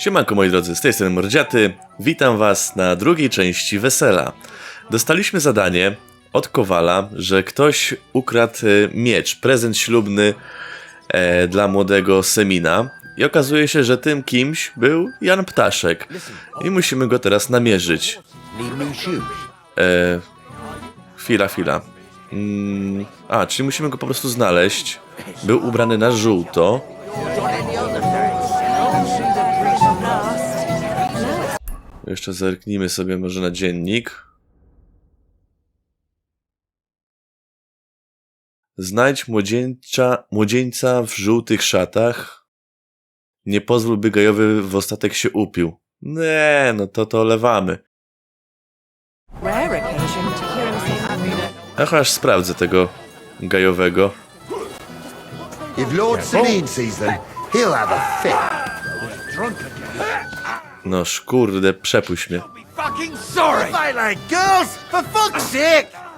Siemanko moi drodzy, z tej strony Mordziaty. Witam was na drugiej części Wesela. Dostaliśmy zadanie od Kowala, że ktoś ukradł miecz, prezent ślubny dla młodego Semina. I okazuje się, że tym kimś był Jan Ptaszek. I musimy go teraz namierzyć. Chwila. Czyli musimy go po prostu znaleźć. Był ubrany na żółto. Jeszcze zerknijmy sobie może na dziennik. Znajdź młodzieńca w żółtych szatach. Nie pozwól, by gajowy w ostatek się upił. Nie, no to olewamy. Aż sprawdzę tego gajowego. No kurde, przepuść mnie.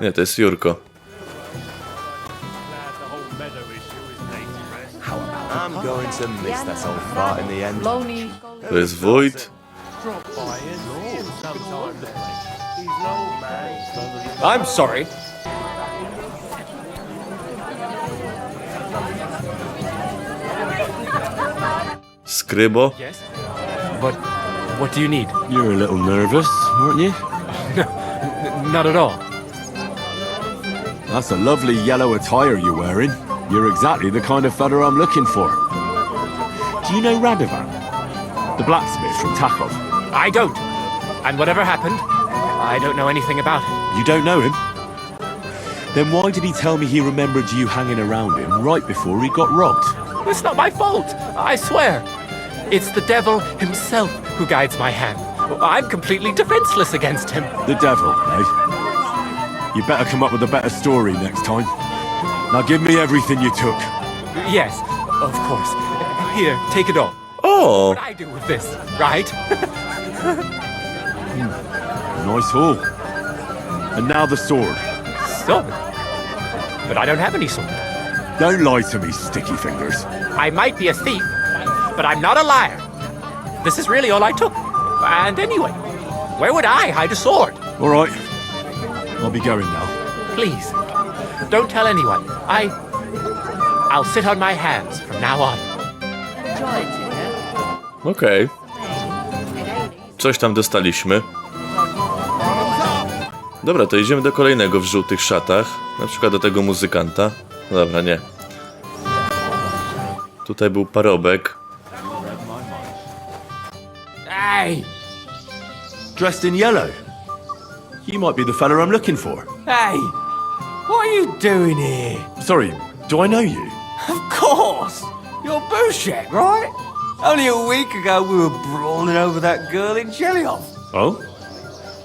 Nie, to jest Jurko. To jest wójt. I'm sorry. Skrybo. Yes? But what do you need? You're a little nervous, weren't you? Not at all. That's a lovely yellow attire you're wearing. You're exactly the kind of fella I'm looking for. Do you know Radovan? The blacksmith from Czechach? I don't. And whatever happened, I don't know anything about it. You don't know him? Then why did he tell me he remembered you hanging around him right before he got robbed? It's not my fault, I swear. It's the devil himself who guides my hand. I'm completely defenseless against him. The devil, eh? You better come up with a better story next time. Now give me everything you took. Yes, of course. Here, take it all. O! What I do with this, right? Nice haul. And now the sword. Sword? But I don't have any sword. Don't lie to me, sticky fingers. I might be a thief, but I'm not a liar. This is really all I took. And anyway, where would I hide a sword? All right. I'll be going now. Please, don't tell anyone. I'll sit on my hands from now on. Okej. Coś tam dostaliśmy. Dobra, to idziemy do kolejnego w żółtych szatach. Na przykład do tego muzykanta. Dobra, nie. Tutaj był parobek. Hey! Dressed in yellow. You might be the fella I'm looking for. Hey, what are you doing here? Sorry, do I know you? Of course! You're Bushek, right? Only a week ago we were brawling over that girl in Jelly-Off. Oh?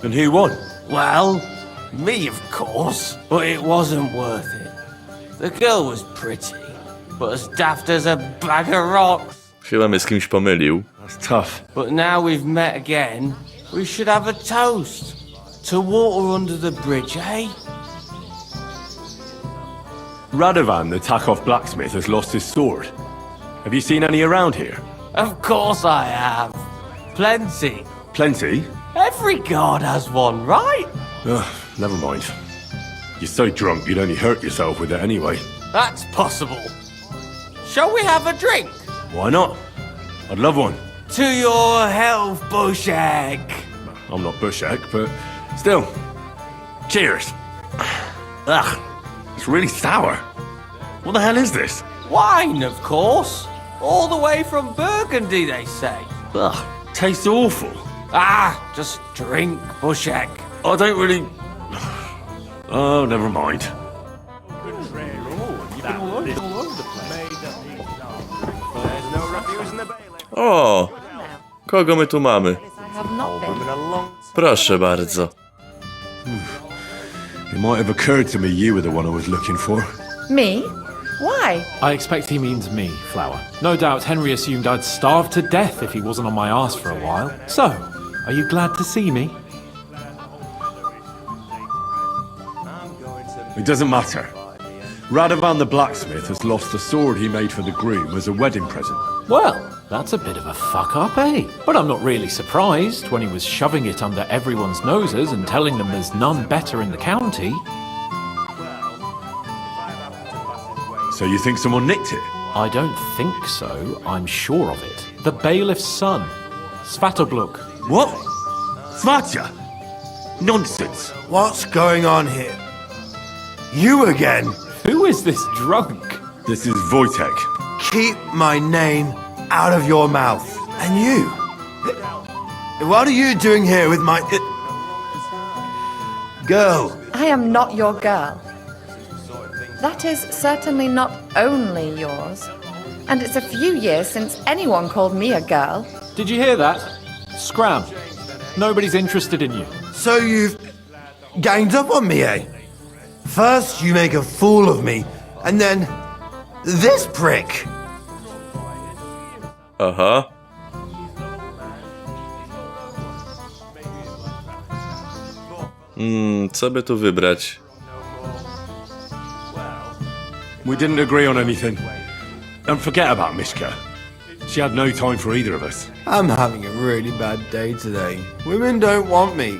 And who won? Well, me of course, but it wasn't worth it. The girl was pretty, but as daft as a bag of rocks. Chyba mnie z kimś pomylił. That's tough. But now we've met again, we should have a toast. To water under the bridge, eh? Radovan, the Czechach blacksmith, has lost his sword. Have you seen any around here? Of course I have. Plenty. Plenty? Every god has one, right? Ugh, never mind. You're so drunk you'd only hurt yourself with it anyway. That's possible. Shall we have a drink? Why not? I'd love one. To your health, Bushek. I'm not Bushek, but still. Cheers. Ugh, it's really sour. What the hell is this? Wine, of course. All the way from Burgundy, they say. Ugh, tastes awful. Just drink, Bushek. I don't really... Oh, never mind. O! Kogo my tu mamy? Proszę bardzo. It might have occurred to me you were the one I was looking for. Me? Why? I expect he means me, Flower. No doubt Henry assumed I'd starve to death if he wasn't on my arse for a while. So, are you glad to see me? It doesn't matter. Radovan the blacksmith has lost the sword he made for the groom as a wedding present. Well, That's a bit of a fuck up, eh? But I'm not really surprised when he was shoving it under everyone's noses and telling them there's none better in the county. So you think someone nicked it? I don't think so, I'm sure of it. The bailiff's son, Svatobluk. What? Svatja? Nonsense. What's going on here? You again? Who is this drunk? This is Wojtek. Keep my name out of your mouth. And you? What are you doing here with my... girl? I am not your girl. That is certainly not only yours. And it's a few years since anyone called me a girl. Did you hear that? Scram. Nobody's interested in you. So you've ganged up on me, eh? First you make a fool of me, and then this prick. Aha. Co by tu wybrać? We didn't agree on anything. And forget about Mishka. She had no time for either of us. I'm having a really bad day today. Women don't want me.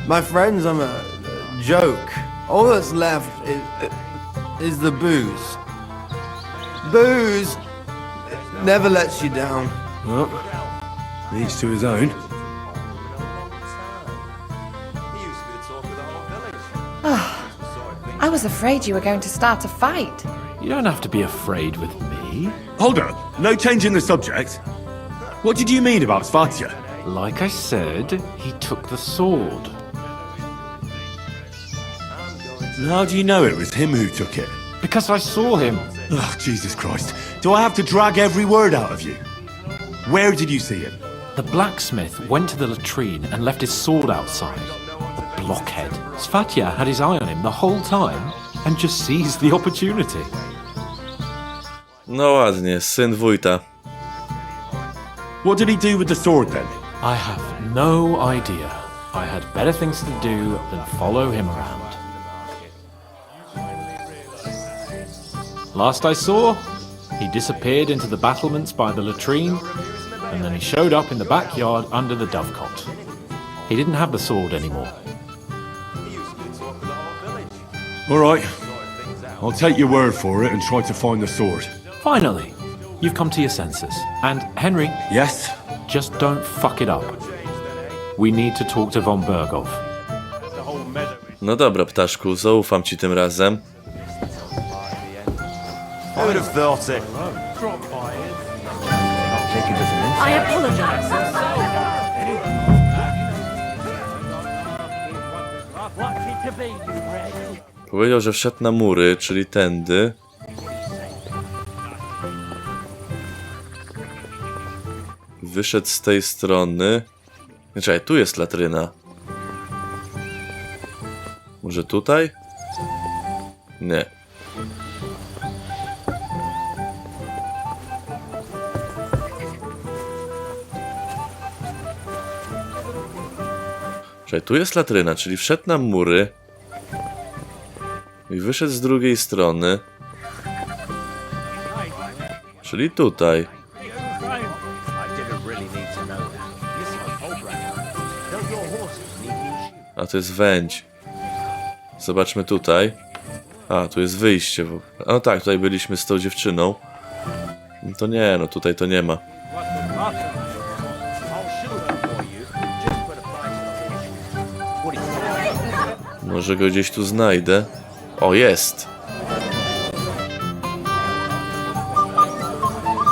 My friends, I'm a joke. All that's left is the booze. Booze never lets you down. Well, each to his own. I was afraid you were going to start a fight. You don't have to be afraid with me. Hold up, no change in the subject. What did you mean about Svatja? Like I said, he took the sword. How do you know it was him who took it? Because I saw him. Oh, Jesus Christ. Do I have to drag every word out of you? Where did you see him? The blacksmith went to the latrine and left his sword outside. The blockhead. Svatja had his eye on him the whole time and just seized the opportunity. No ładnie, syn wójta. What did he do with the sword then? I have no idea. I had better things to do than follow him around. Last I saw, he disappeared into the battlements by the latrine, and then he showed up in the backyard under the dovecot. He didn't have the sword anymore. All right. I'll take your word for it and try to find the sword. Finally, you've come to your senses. And Henry, Yes? just don't fuck it up. We need to talk to von Berghoff. No dobra, Ptaszku, zaufam ci tym razem. I would have thought it. I apologize. Powiedział, że wszedł na mury, czyli tędy. Wyszedł z tej strony. Nie, czekaj, tu jest latryna. Może tutaj? Nie. Czekaj, tu jest latryna, czyli wszedł na mury. I wyszedł z drugiej strony. Czyli tutaj. A to jest wędź. Zobaczmy tutaj. A, tu jest wyjście. No tak, tutaj byliśmy z tą dziewczyną. No to nie, no tutaj to nie ma. Może go gdzieś tu znajdę. O, jest!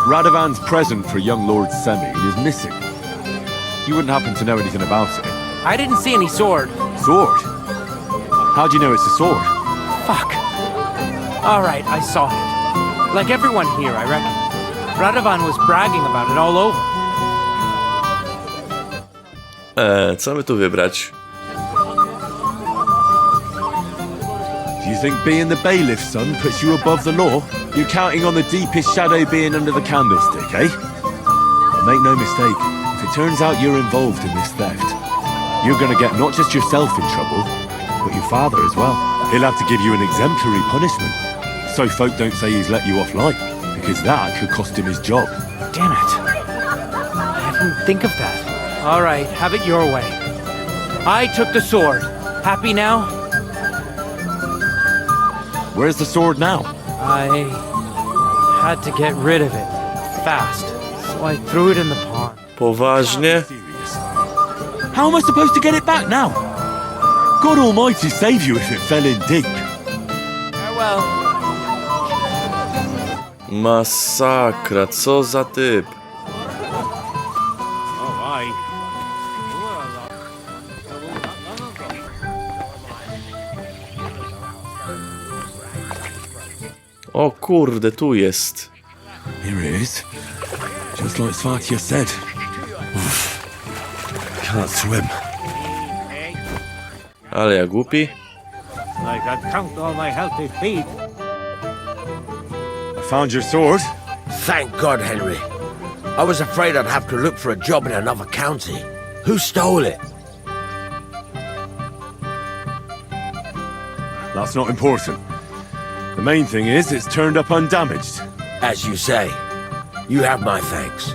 Radovan's present for young Lord Semyon is missing. You wouldn't happen to know anything about it. I didn't see any sword. Sword? How do you know it's a sword? Fuck. All right, I saw it. Like everyone here, I reckon. Radovan was bragging about it all over. Co by tu wybrać? Do you think being the bailiff's son puts you above the law? You're counting on the deepest shadow being under the candlestick, eh? But make no mistake, if it turns out you're involved in this theft, you're gonna get not just yourself in trouble, but your father as well. He'll have to give you an exemplary punishment, so folk don't say he's let you off light, because that could cost him his job. Damn it. I didn't think of that. All right, have it your way. I took the sword. Happy now? Where's the sword now? I had to get rid of it fast, so I threw it in the pond. Poważnie? Serious. How am I supposed to get it back now? God Almighty save you if it fell in deep. Farewell. Masakra, co za typ. O kurde, tu jest. Here it is. Just like Svatia said. Can't swim. Ale ja głupi. I can count all my healthy feet. I found your sword. Thank God, Henry. I was afraid I'd have to look for a job in another county. Who stole it? That's not important. The main thing is it's turned up undamaged. As you say, you have my thanks.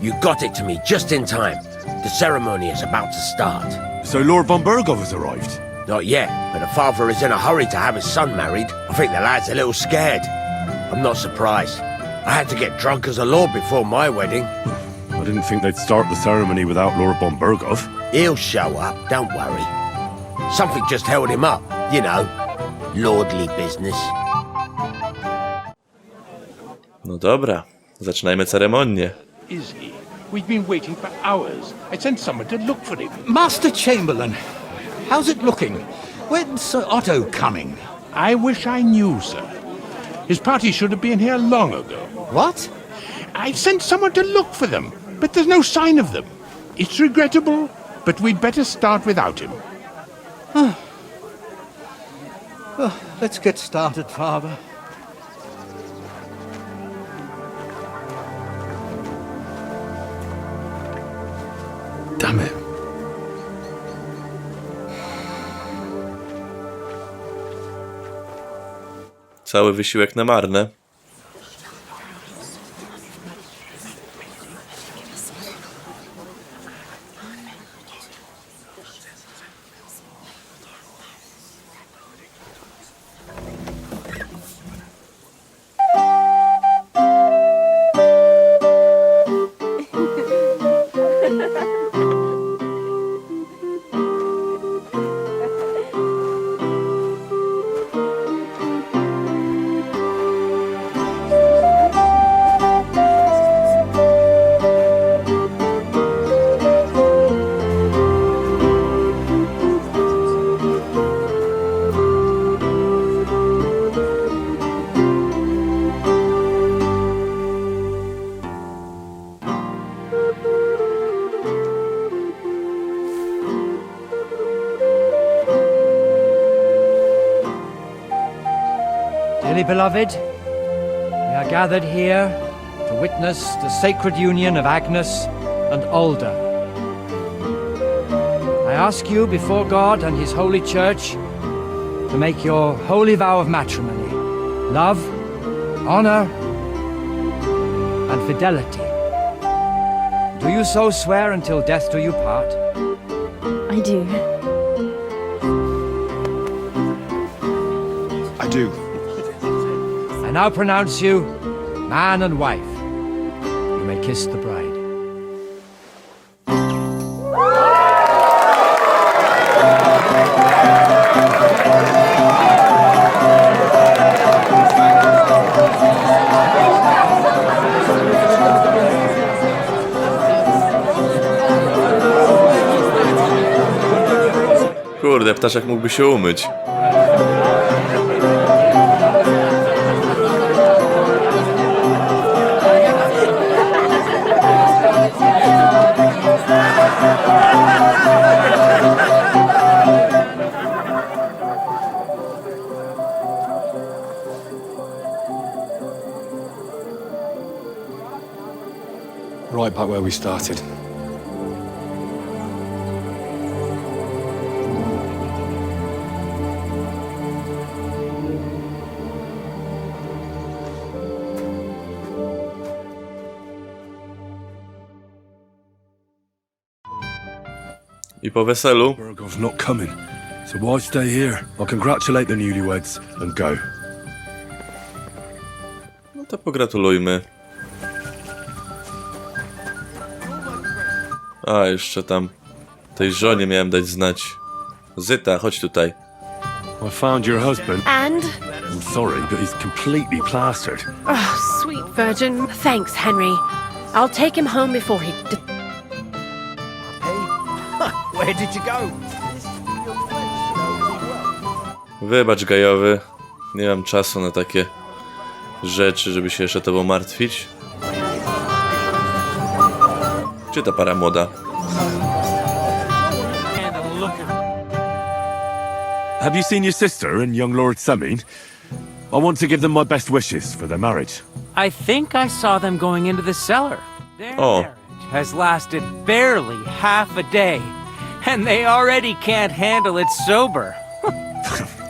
You got it to me just in time. The ceremony is about to start. So Lord von Burgov has arrived. Not yet, but the father is in a hurry to have his son married. I think the lad's a little scared. I'm not surprised. I had to get drunk as a lord before my wedding. I didn't think they'd start the ceremony without Lord von Burgov. He'll show up, don't worry. Something just held him up, you know. Lordly business. No dobra, zaczynajmy ceremonię. Is he? We've been waiting for hours. I sent someone to look for him. Master Chamberlain, how's it looking? When's Sir Otto coming? I wish I knew, sir. His party should have been here long ago. What? I sent someone to look for them, but there's no sign of them. It's regrettable, but we'd better start without him. Let's get started, Father. Damn it. Cały wysiłek na marne. Dearly beloved, we are gathered here to witness the sacred union of Agnes and Alda. I ask you before God and His holy church to make your holy vow of matrimony, love, honor, and fidelity. Do you so swear until death do you part? I do. I do. I now pronounce you man and wife. You may kiss the bride. Kurde, ptaszek mógłby się umyć. Right back where we started. I po weselu. Burgo's not coming, so why stay here? I'll congratulate the newlyweds and go. No to pogratulujmy. A, jeszcze tam tej żonie miałem dać znać. Zyta, chodź tutaj. I found your husband. And? I'm sorry, but he's completely plastered. Oh, sweet virgin. Thanks, Henry. I'll take him home before he... Where did you go? Wybacz, Gajowy. Nie mam czasu na takie rzeczy, żeby się jeszcze tobą martwić. Czy ta para młoda? Have you seen your sister and young Lord Semin? I want to give them my best wishes for their marriage. I think I saw them going into the cellar. Their marriage has lasted barely half a day, and they already can't handle it sober.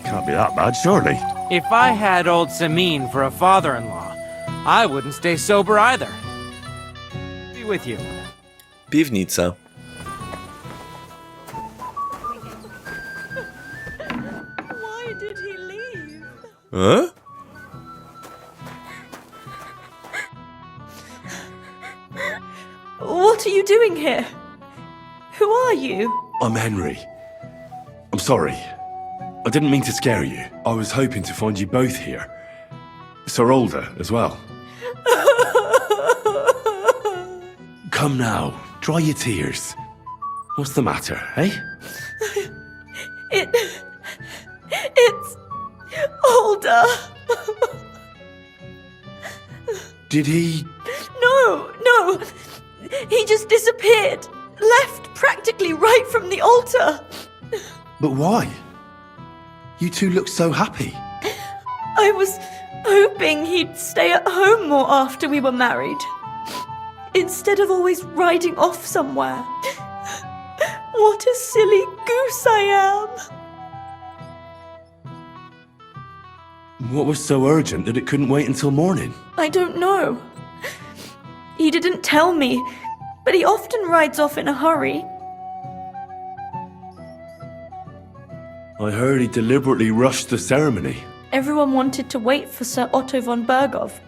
Can't be that bad, surely. If I had old Samin for a father-in-law, I wouldn't stay sober either. Be with you. Piwnica. Why did he leave? What are you doing here? Who are you? I'm Henry. I'm sorry. I didn't mean to scare you. I was hoping to find you both here. Sir Alder as well. Come now, dry your tears. What's the matter, eh? It's Alder. Did he... No. He just disappeared. Left practically right from the altar. But why? You two look so happy. I was hoping he'd stay at home more after we were married, instead of always riding off somewhere. What a silly goose I am. What was so urgent that it couldn't wait until morning? I don't know. He didn't tell me, but he often rides off in a hurry. I heard he deliberately rushed the ceremony. Everyone wanted to wait for Sir Otto von Berghoff.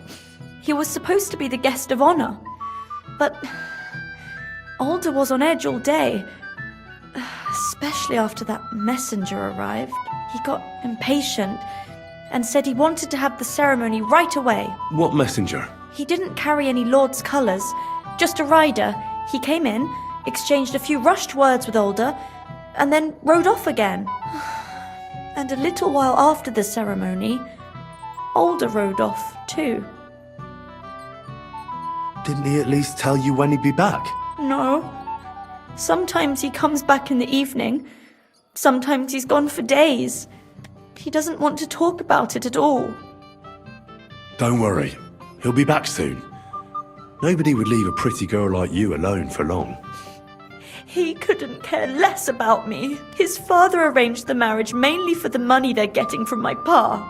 He was supposed to be the guest of honor. But Alder was on edge all day, especially after that messenger arrived. He got impatient and said he wanted to have the ceremony right away. What messenger? He didn't carry any lord's colours, just a rider. He came in, exchanged a few rushed words with Alder, and then rode off again. And a little while after the ceremony, Alder rode off too. Didn't he at least tell you when he'd be back? No. Sometimes he comes back in the evening. Sometimes he's gone for days. He doesn't want to talk about it at all. Don't worry. He'll be back soon. Nobody would leave a pretty girl like you alone for long. He couldn't care less about me. His father arranged the marriage mainly for the money they're getting from my pa.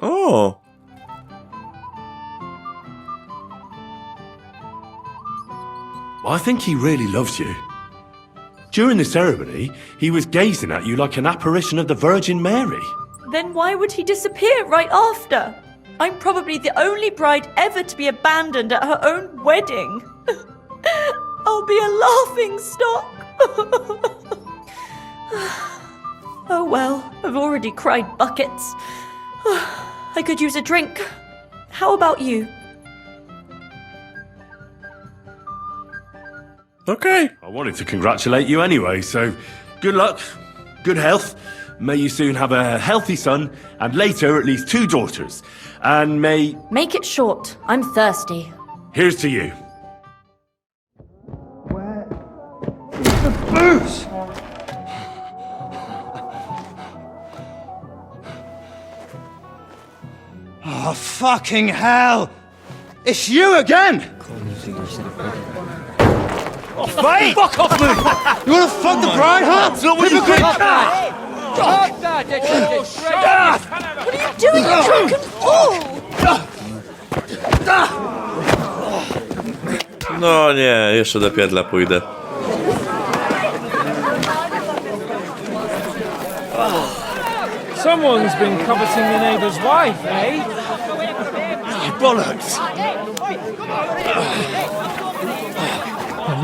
Oh. I think he really loves you. During the ceremony, he was gazing at you like an apparition of the Virgin Mary. Then why would he disappear right after? I'm probably the only bride ever to be abandoned at her own wedding. I'll be a laughing stock. Oh well, I've already cried buckets. I could use a drink. How about you? Okay. I wanted to congratulate you anyway, so good luck, good health. May you soon have a healthy son, and later at least 2 daughters. And may... Make it short. I'm thirsty. Here's to you. Booze! Oh, fucking hell! It's you again! Oh, mate! Fuck off me! You wanna fuck the bride, huh? It's not what you think! What are you doing, you drunken fool? No nie, jeszcze do pierdla pójdę. Someone's been coveting your neighbour's wife, eh? Bollocks!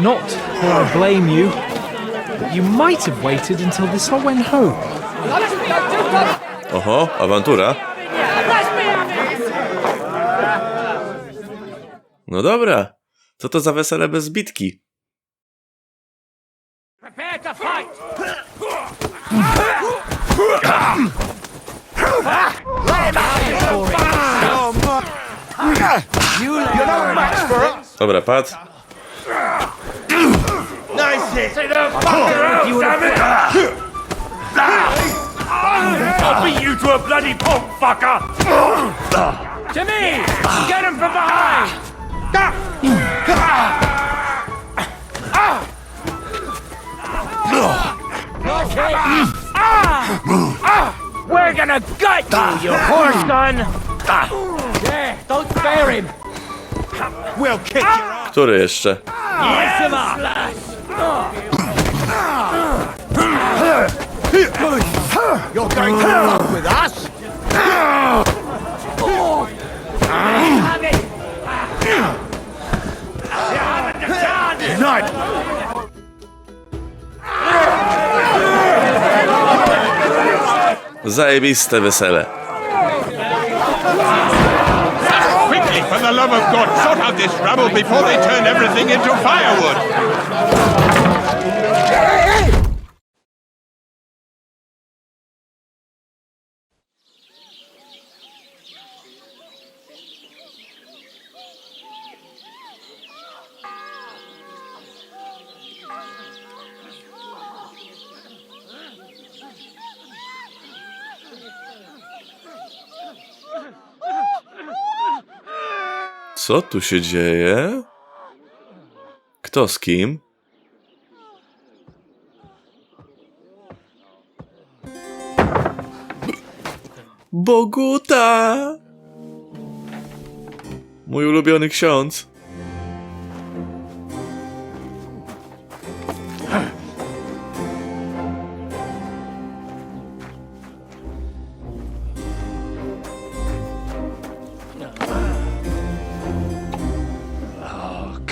Not that I blame you, but you might have waited until this all went home. Oho, awantura. No dobra, co to za wesele bez bitki? Prepare to fight! Dobra, pad. I'll beat you to a bloody pulp, fucker! To me! Get him from behind! We're gonna gut you, you horse son! Yeah, don't spare him! We'll kick your ass! Który jeszcze? Yes, him up! You're going to fuck with us? Night! Zajebiste wesele. Quickly, for the love of God, sort out this rabble before they turn everything into firewood! Co tu się dzieje? Kto z kim? Boguta! Mój ulubiony ksiądz.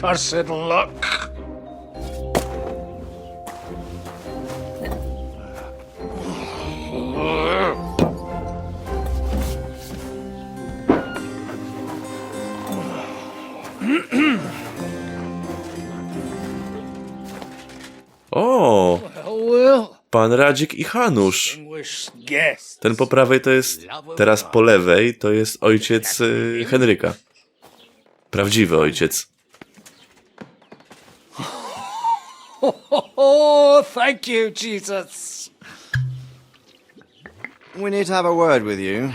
Cursed luck. O! Pan Radzik i Hanusz. Ten po prawej to jest, teraz po lewej to jest ojciec Henryka. Prawdziwy ojciec. Oh, thank you, Jesus. We need to have a word with you.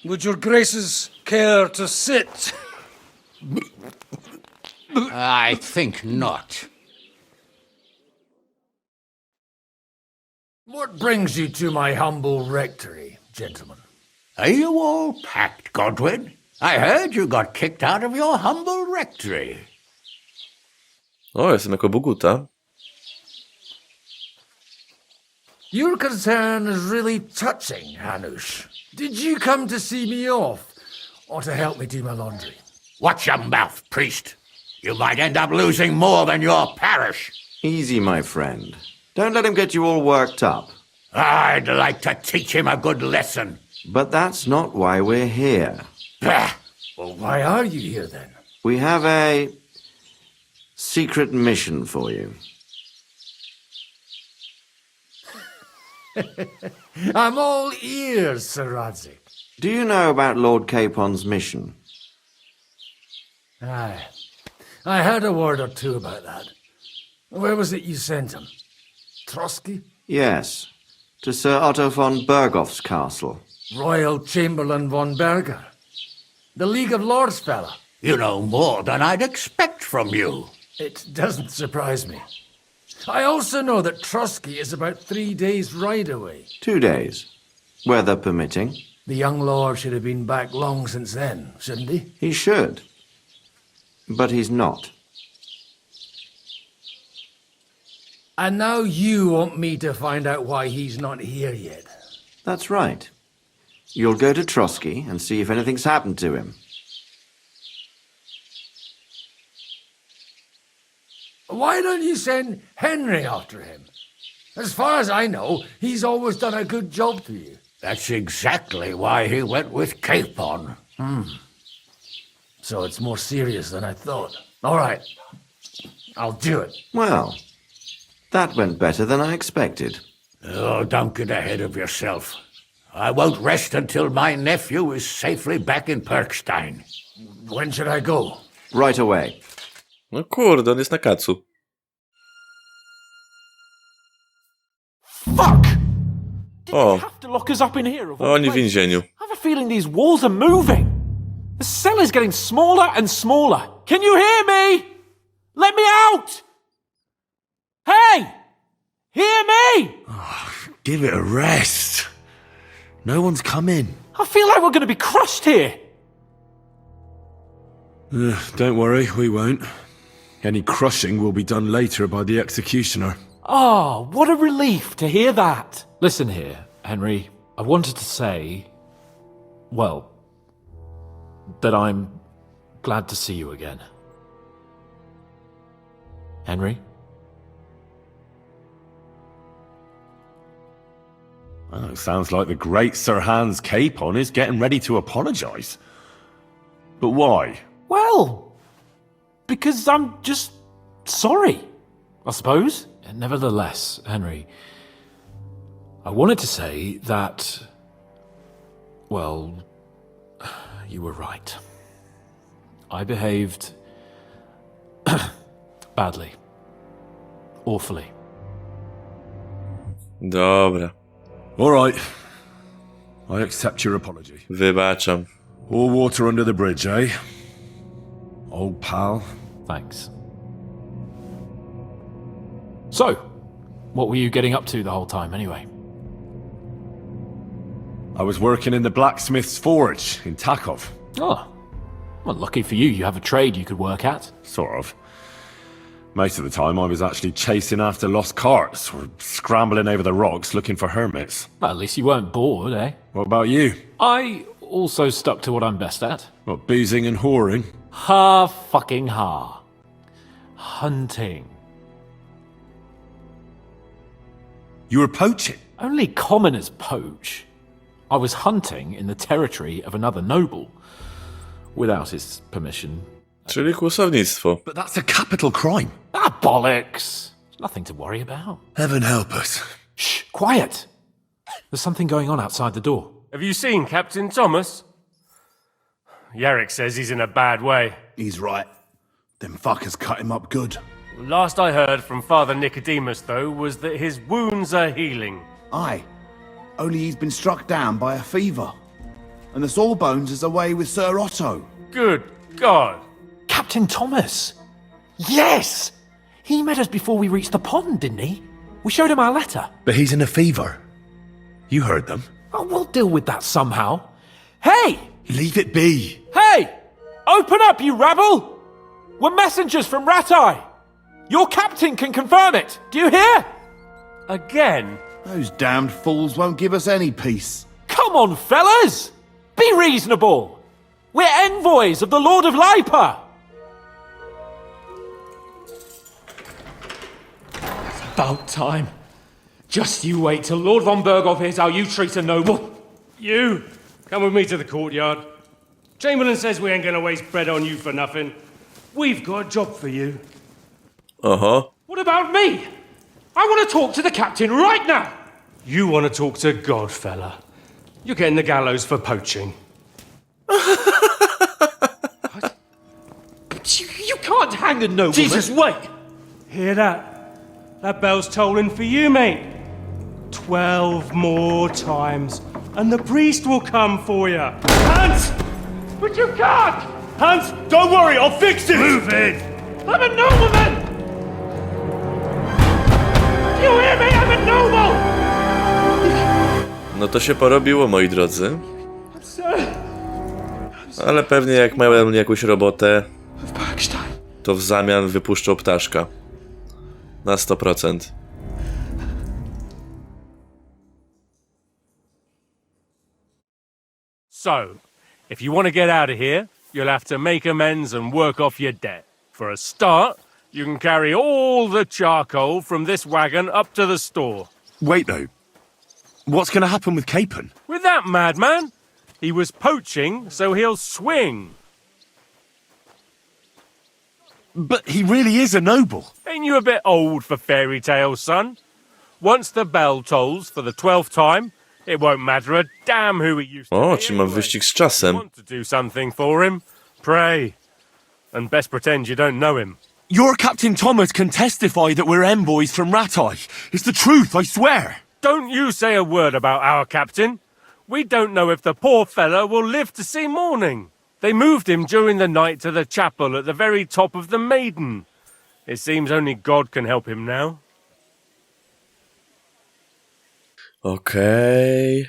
Would your graces care to sit? I think not. What brings you to my humble rectory, gentlemen? Are you all packed, Godwin? I heard you got kicked out of your humble rectory. O, jestem jako Boguta. Your concern is really touching, Hanush. Did you come to see me off, or to help me do my laundry? Watch your mouth, priest. You might end up losing more than your parish. Easy, my friend. Don't let him get you all worked up. I'd like to teach him a good lesson. But that's not why we're here. Well, why are you here, then? We have a secret mission for you. I'm all ears, Sir Radzik. Do you know about Lord Capon's mission? Aye. I heard a word or two about that. Where was it you sent him? Trotsky? Yes, to Sir Otto von Bergoff's castle. Royal Chamberlain von Berger. The League of Lords fella. You know more than I'd expect from you. It doesn't surprise me. I also know that Trotsky is about 3 days' ride away. 2 days, weather permitting. The young lord should have been back long since then, shouldn't he? He should. But he's not. And now you want me to find out why he's not here yet. That's right. You'll go to Trotsky and see if anything's happened to him. Why don't you send Henry after him? As far as I know, he's always done a good job to you. That's exactly why he went with Capon. So it's more serious than I thought. All right, I'll do it. Well, that went better than I expected. Oh, don't get ahead of yourself. I won't rest until my nephew is safely back in Perkstein. When should I go? Right away. No kurde, on jest na kacu. Fuck! O, Have to lock us up in here. Of all oni w places. więzieniu. I have a feeling these walls are moving. The cell is getting smaller and smaller. Can you hear me? Let me out! Hey! Hear me! Give it a rest. No one's coming. I feel like we're going to be crushed here. Don't worry, we won't. Any crushing will be done later by the executioner. Oh, what a relief to hear that. Listen here, Henry. I wanted to say, well, that I'm glad to see you again. Henry? Oh, sounds like the great Sir Hans Capon is getting ready to apologise. But why? Well, because I'm just sorry, I suppose. Nevertheless, Henry, I wanted to say that, well, you were right. I behaved badly. Awfully. Dobra. All right. I accept your apology. Wybaczam. All water under the bridge, eh? Old pal. Thanks. So, what were you getting up to the whole time, anyway? I was working in the blacksmith's forge in Takov. Oh, well, lucky for you, you have a trade you could work at. Sort of. Most of the time I was actually chasing after lost carts or scrambling over the rocks looking for hermits. Well, at least you weren't bored, eh? What about you? I also stuck to what I'm best at. What, boozing and whoring? Ha-fucking-ha. Hunting. You were poaching? Only commoners poach. I was hunting in the territory of another noble. Without his permission. Czyli kłusownictwo. But that's a capital crime. Ah, bollocks. Nothing to worry about. Heaven help us. Shh, quiet. There's something going on outside the door. Have you seen Captain Thomas? Yarrick says he's in a bad way. He's right. Them fuckers cut him up good. Last I heard from Father Nicodemus, though, was that his wounds are healing. Aye. Only he's been struck down by a fever. And the Sawbones is away with Sir Otto. Good God. Captain Thomas! Yes! He met us before we reached the pond, didn't he? We showed him our letter. But he's in a fever. You heard them. Oh, we'll deal with that somehow. Hey! Leave it be. Hey! Open up, you rabble! We're messengers from Ratai. Your captain can confirm it. Do you hear? Again? Those damned fools won't give us any peace. Come on, fellas! Be reasonable! We're envoys of the Lord of Lipa! It's about time. Just you wait till Lord von Berghoff hears how you treat a noble. You! Come with me to the courtyard. Chamberlain says we ain't gonna waste bread on you for nothing. We've got a job for you. Oho. What about me? I want to talk to the captain right now! You want to talk to God, fella. You're getting the gallows for poaching. You can't hang a nobleman. Jesus, wait! Hear that? That bell's tolling for you, mate. 12 more times, and the priest will come for you. Hans! But you can't! Hans, don't worry, I'll fix it! Move it! I'm a nobleman! Do you hear me? I'm a noble! No to się porobiło, moi drodzy. Ale pewnie jak miałem jakąś robotę, to w zamian wypuszczą Ptaszka. Na 100%. So, if you want to get out of here, you'll have to make amends and work off your debt. For a start, you can carry all the charcoal from this wagon up to the store. Wait, though. What's going to happen with Capon? With that madman? He was poaching, so he'll swing. But he really is a noble. Ain't you a bit old for fairy tales, son? Once the bell tolls for the 12th time, it won't matter a damn who he used to be. O, czy mam wyścig z czasem. Want to do something for him? Pray. And best pretend you don't know him. Your Captain Thomas can testify that we're envoys from Ratai. It's the truth, I swear. Don't you say a word about our captain. We don't know if the poor fella will live to see morning. They moved him during the night to the chapel at the very top of the Maiden. It seems only God can help him now. Okej.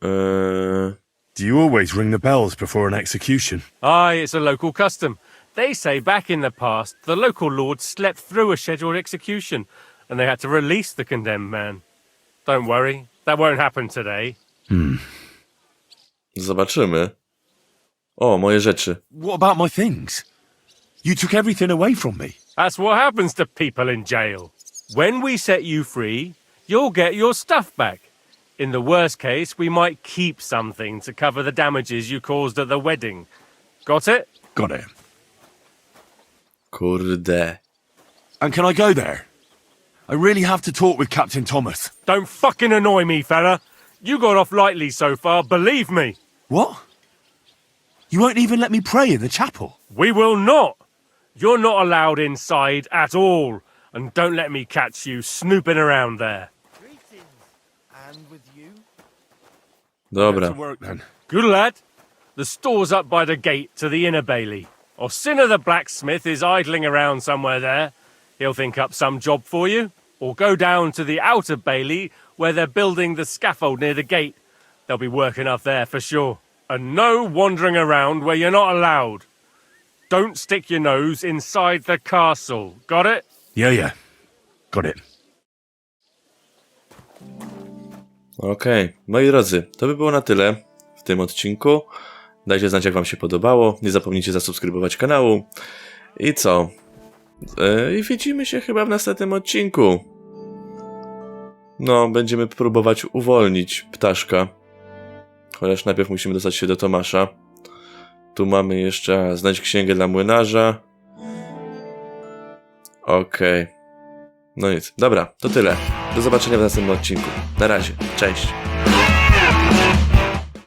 Do you always ring the bells before an execution? Aye, it's a local custom. They say back in the past, the local lords slept through a scheduled execution, and they had to release the condemned man. Don't worry, that won't happen today. Zobaczymy. O, moje rzeczy. What about my things? You took everything away from me. That's what happens to people in jail. When we set you free, you'll get your stuff back. In the worst case, we might keep something to cover the damages you caused at the wedding. Got it? Got it. Kurde. And can I go there? I really have to talk with Captain Thomas. Don't fucking annoy me, fella. You got off lightly so far, believe me. What? You won't even let me pray in the chapel? We will not. You're not allowed inside at all. And don't let me catch you snooping around there. Dobra. Good lad. The store's up by the gate to the inner bailey. Or SYNA the blacksmith is idling around somewhere there. He'll think up some job for you. Or go down to the outer bailey where they're building the scaffold near the gate. They'll be work enough there for sure. And no wandering around where you're not allowed. Don't stick your nose inside the castle. Got it? Yeah. Got it. Okej, moi drodzy, to by było na tyle w tym odcinku. Dajcie znać, jak wam się podobało. Nie zapomnijcie zasubskrybować kanału. I co? I widzimy się chyba w następnym odcinku. No, będziemy próbować uwolnić Ptaszka. Chociaż najpierw musimy dostać się do Tomasza. Tu mamy jeszcze znajdź księgę dla młynarza. Okej. No nic, dobra, to tyle. Do zobaczenia w następnym odcinku. Na razie, cześć.